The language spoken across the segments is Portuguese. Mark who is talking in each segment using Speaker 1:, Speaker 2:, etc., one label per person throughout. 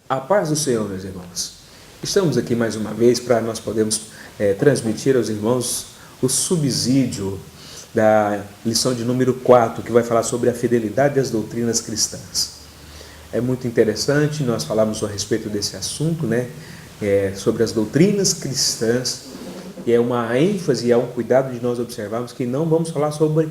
Speaker 1: A paz do Senhor, meus irmãos. Estamos aqui mais uma vez para nós podermos transmitir aos irmãos o subsídio da lição de número 4, que vai falar sobre a fidelidade às doutrinas cristãs. É muito interessante, nós falamos a respeito desse assunto, sobre as doutrinas cristãs, e é uma ênfase, é um cuidado de nós observarmos que não vamos falar sobre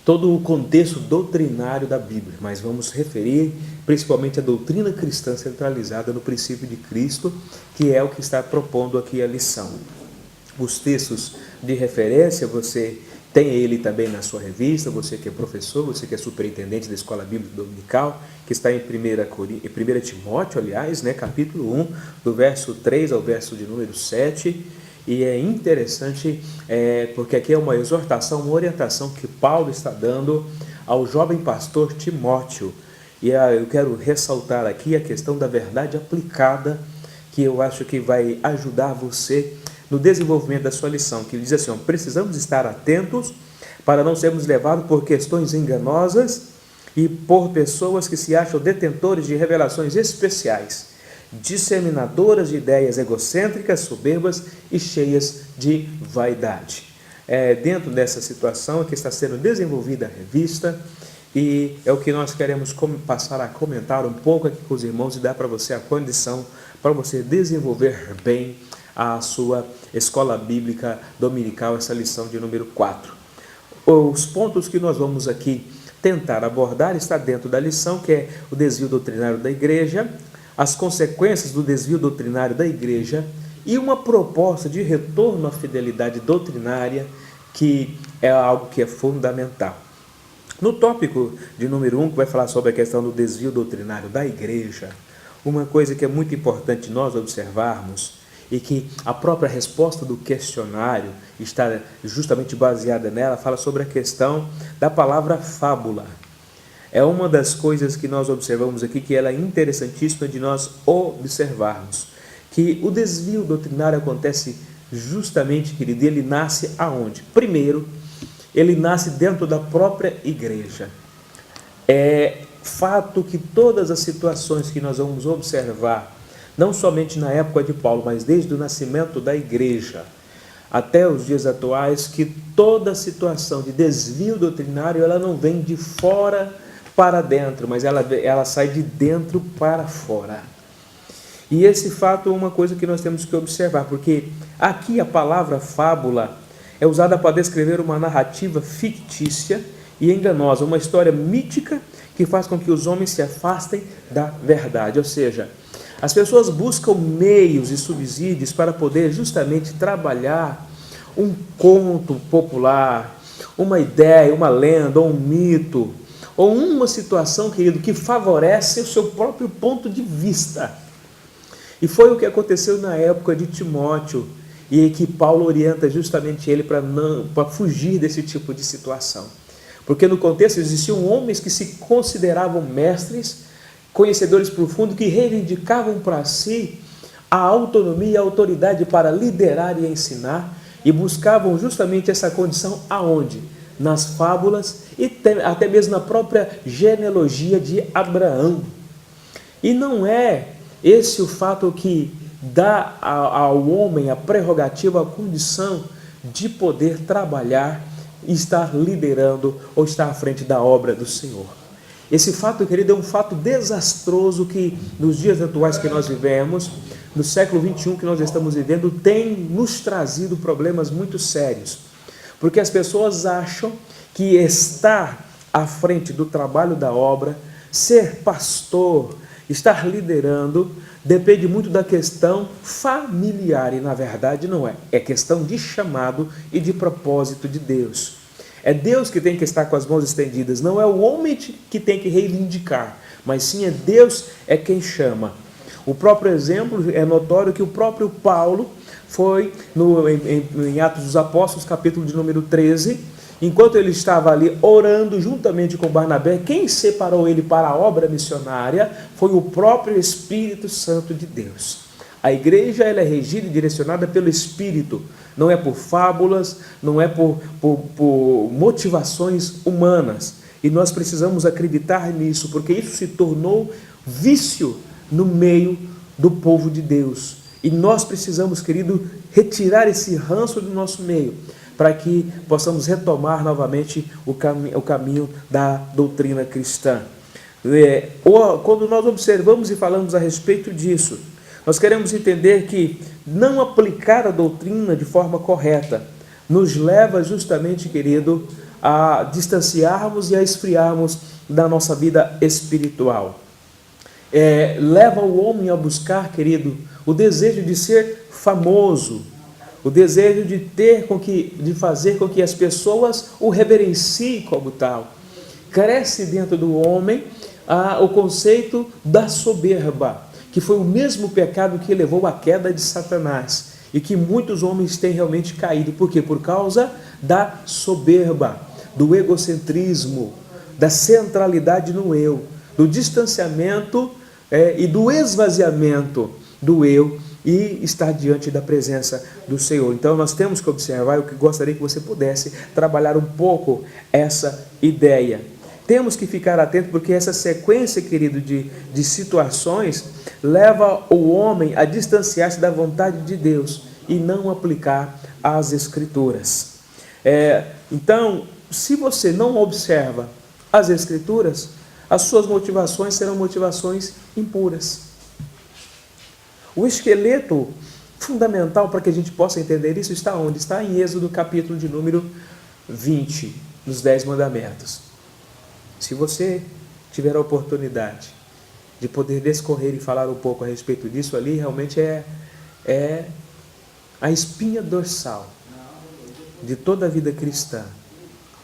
Speaker 1: todo o contexto doutrinário da Bíblia, mas vamos referir principalmente a doutrina cristã centralizada no princípio de Cristo, que é o que está propondo aqui a lição. Os textos de referência, você tem ele também na sua revista, você que é professor, você que é superintendente da Escola Bíblica Dominical, que está em 1 Timóteo, aliás, capítulo 1, do verso 3 ao verso de número 7, e é interessante porque aqui é uma exortação, uma orientação que Paulo está dando ao jovem pastor Timóteo. E eu quero ressaltar aqui a questão da verdade aplicada, que eu acho que vai ajudar você no desenvolvimento da sua lição, que diz assim: precisamos estar atentos para não sermos levados por questões enganosas e por pessoas que se acham detentores de revelações especiais, disseminadoras de ideias egocêntricas, soberbas e cheias de vaidade. Dentro dessa situação que está sendo desenvolvida a revista, e é o que nós queremos passar a comentar um pouco aqui com os irmãos e dar para você a condição para você desenvolver bem a sua escola bíblica dominical, essa lição de número 4. Os pontos que nós vamos aqui tentar abordar está dentro da lição, que é o desvio doutrinário da igreja, as consequências do desvio doutrinário da igreja e uma proposta de retorno à fidelidade doutrinária, que é algo que é fundamental. No tópico de número 1, que vai falar sobre a questão do desvio doutrinário da igreja, uma coisa que é muito importante nós observarmos, e que a própria resposta do questionário está justamente baseada nela, fala sobre a questão da palavra fábula. É uma das coisas que nós observamos aqui, que ela é interessantíssima de nós observarmos, que o desvio doutrinário acontece justamente, querido, ele nasce aonde? Primeiro, ele nasce dentro da própria igreja. É fato que todas as situações que nós vamos observar, não somente na época de Paulo, mas desde o nascimento da igreja até os dias atuais, que toda situação de desvio doutrinário, ela não vem de fora para dentro, mas ela sai de dentro para fora. E esse fato é uma coisa que nós temos que observar, porque aqui a palavra fábula é usada para descrever uma narrativa fictícia e enganosa, uma história mítica que faz com que os homens se afastem da verdade. Ou seja, as pessoas buscam meios e subsídios para poder justamente trabalhar um conto popular, uma ideia, uma lenda, ou um mito, ou uma situação, querido, que favorece o seu próprio ponto de vista. E foi o que aconteceu na época de Timóteo, e que Paulo orienta justamente ele para fugir desse tipo de situação. Porque no contexto existiam homens que se consideravam mestres, conhecedores profundos, que reivindicavam para si a autonomia e a autoridade para liderar e ensinar, e buscavam justamente essa condição aonde? Nas fábulas e até mesmo na própria genealogia de Abraão. E não é esse o fato que dá ao homem a prerrogativa, a condição de poder trabalhar e estar liderando ou estar à frente da obra do Senhor. Esse fato, querido, é um fato desastroso que nos dias atuais que nós vivemos, no século 21 que nós estamos vivendo, tem nos trazido problemas muito sérios. Porque as pessoas acham que estar à frente do trabalho da obra, ser pastor, estar liderando, depende muito da questão familiar, e na verdade não é. É questão de chamado e de propósito de Deus. É Deus que tem que estar com as mãos estendidas, não é o homem que tem que reivindicar, mas sim é Deus quem chama. O próprio exemplo é notório que o próprio Paulo foi em Atos dos Apóstolos, capítulo de número 13, enquanto ele estava ali orando juntamente com Barnabé, quem separou ele para a obra missionária foi o próprio Espírito Santo de Deus. A igreja ela é regida e direcionada pelo Espírito, não é por fábulas, não é por motivações humanas. E nós precisamos acreditar nisso, porque isso se tornou vício no meio do povo de Deus. E nós precisamos, querido, retirar esse ranço do nosso meio, para que possamos retomar novamente o caminho da doutrina cristã. Quando nós observamos e falamos a respeito disso, nós queremos entender que não aplicar a doutrina de forma correta nos leva justamente, querido, a distanciarmos e a esfriarmos da nossa vida espiritual. Leva o homem a buscar, querido, o desejo de ser famoso, o desejo de fazer com que as pessoas o reverenciem como tal. Cresce dentro do homem o conceito da soberba, que foi o mesmo pecado que levou à queda de Satanás, e que muitos homens têm realmente caído. Por quê? Por causa da soberba, do egocentrismo, da centralidade no eu, do distanciamento e do esvaziamento do eu, e estar diante da presença do Senhor. Então nós temos que observar, eu gostaria que você pudesse trabalhar um pouco essa ideia. Temos que ficar atento, porque essa sequência, querido, de situações leva o homem a distanciar-se da vontade de Deus e não aplicar as Escrituras. Então, se você não observa as Escrituras, as suas motivações serão motivações impuras. O esqueleto fundamental para que a gente possa entender isso está onde? Está em Êxodo capítulo de número 20, nos 10 mandamentos. Se você tiver a oportunidade de poder discorrer e falar um pouco a respeito disso, ali realmente é a espinha dorsal de toda a vida cristã,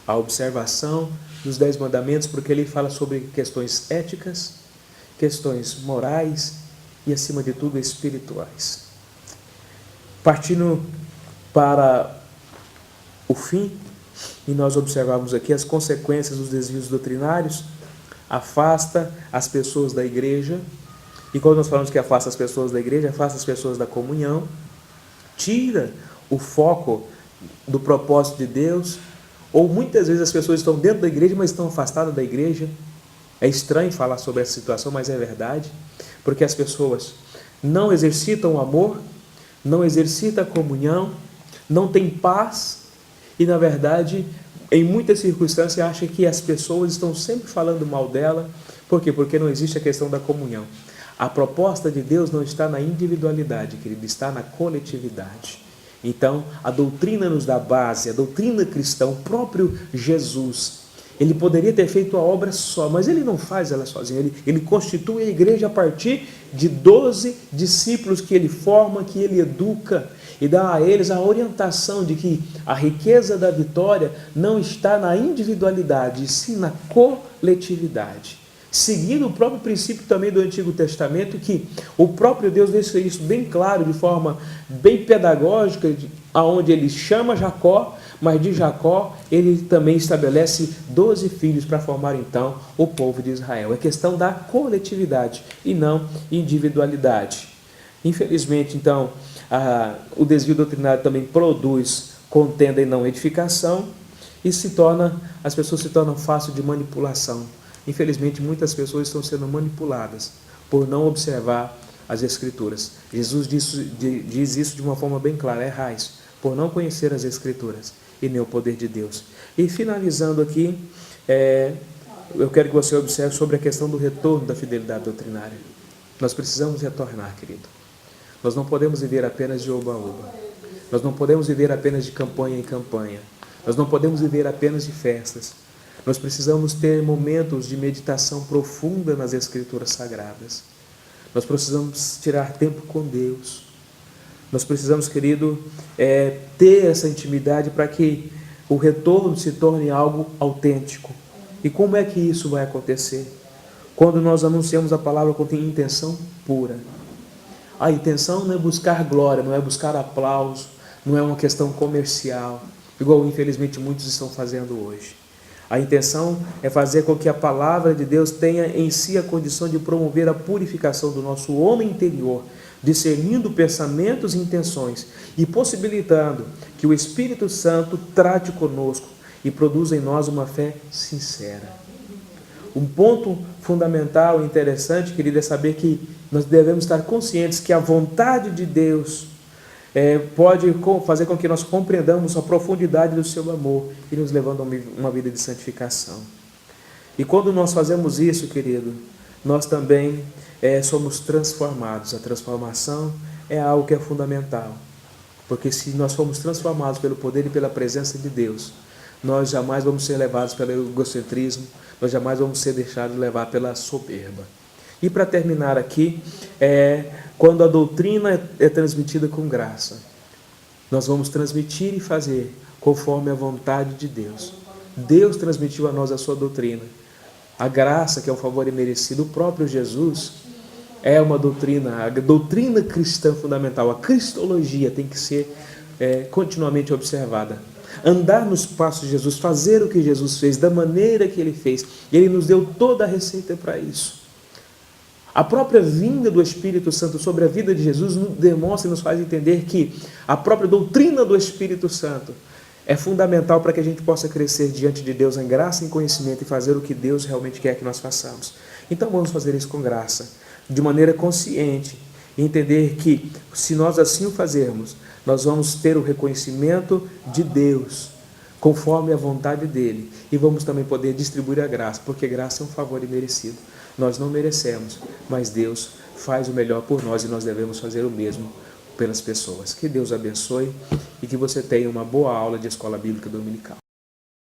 Speaker 1: a observação dos 10 mandamentos, porque ele fala sobre questões éticas, questões morais e, acima de tudo, espirituais. Partindo para o fim, e nós observamos aqui as consequências dos desvios doutrinários, afasta as pessoas da igreja. E quando nós falamos que afasta as pessoas da igreja, afasta as pessoas da comunhão, tira o foco do propósito de Deus, ou muitas vezes as pessoas estão dentro da igreja, mas estão afastadas da igreja. É estranho falar sobre essa situação, mas é verdade, porque as pessoas não exercitam o amor, não exercitam a comunhão, não têm paz, e na verdade, em muitas circunstâncias, acham que as pessoas estão sempre falando mal dela. Por quê? Porque não existe a questão da comunhão. A proposta de Deus não está na individualidade, querido, está na coletividade. Então, a doutrina nos dá base, a doutrina cristã, o próprio Jesus, ele poderia ter feito a obra só, mas ele não faz ela sozinho. Ele constitui a igreja a partir de 12 discípulos que ele forma, que ele educa, e dá a eles a orientação de que a riqueza da vitória não está na individualidade, e sim na coletividade. Seguindo o próprio princípio também do Antigo Testamento, que o próprio Deus deixa isso bem claro, de forma bem pedagógica, aonde ele chama Jacó, mas de Jacó ele também estabelece 12 filhos para formar então o povo de Israel. É questão da coletividade e não individualidade. Infelizmente, então, o desvio doutrinário também produz contenda e não edificação, e as pessoas se tornam fácil de manipulação. Infelizmente, muitas pessoas estão sendo manipuladas por não observar as Escrituras. Jesus diz isso de uma forma bem clara: errais por não conhecer as Escrituras e nem o poder de Deus. E finalizando aqui, eu quero que você observe sobre a questão do retorno da fidelidade doutrinária. Nós precisamos retornar, querido. Nós não podemos viver apenas de oba-oba. Nós não podemos viver apenas de campanha em campanha. Nós não podemos viver apenas de festas. Nós precisamos ter momentos de meditação profunda nas Escrituras Sagradas. Nós precisamos tirar tempo com Deus. Nós precisamos, querido, ter essa intimidade para que o retorno se torne algo autêntico. E como é que isso vai acontecer? Quando nós anunciamos a palavra com intenção pura. A intenção não é buscar glória, não é buscar aplauso, não é uma questão comercial, igual infelizmente muitos estão fazendo hoje. A intenção é fazer com que a palavra de Deus tenha em si a condição de promover a purificação do nosso homem interior, discernindo pensamentos e intenções e possibilitando que o Espírito Santo trate conosco e produza em nós uma fé sincera. Um ponto fundamental e interessante, querido, é saber que nós devemos estar conscientes que a vontade de Deus pode fazer com que nós compreendamos a profundidade do seu amor e nos levando a uma vida de santificação. E quando nós fazemos isso, querido, nós também somos transformados. A transformação é algo que é fundamental, porque se nós formos transformados pelo poder e pela presença de Deus, nós jamais vamos ser levados pelo egocentrismo, nós jamais vamos ser deixados levar pela soberba. E para terminar aqui, quando a doutrina é transmitida com graça, nós vamos transmitir e fazer conforme a vontade de Deus. Deus transmitiu a nós a sua doutrina. A graça, que é um favor imerecido, o próprio Jesus é uma doutrina, a doutrina cristã fundamental. A cristologia tem que ser continuamente observada. Andar nos passos de Jesus, fazer o que Jesus fez, da maneira que Ele fez. Ele nos deu toda a receita para isso. A própria vinda do Espírito Santo sobre a vida de Jesus nos demonstra e nos faz entender que a própria doutrina do Espírito Santo é fundamental para que a gente possa crescer diante de Deus em graça e em conhecimento e fazer o que Deus realmente quer que nós façamos. Então vamos fazer isso com graça, de maneira consciente, e entender que se nós assim o fazermos, nós vamos ter o reconhecimento de Deus, conforme a vontade dEle, e vamos também poder distribuir a graça, porque graça é um favor imerecido. Nós não merecemos, mas Deus faz o melhor por nós e nós devemos fazer o mesmo pelas pessoas. Que Deus abençoe e que você tenha uma boa aula de Escola Bíblica Dominical.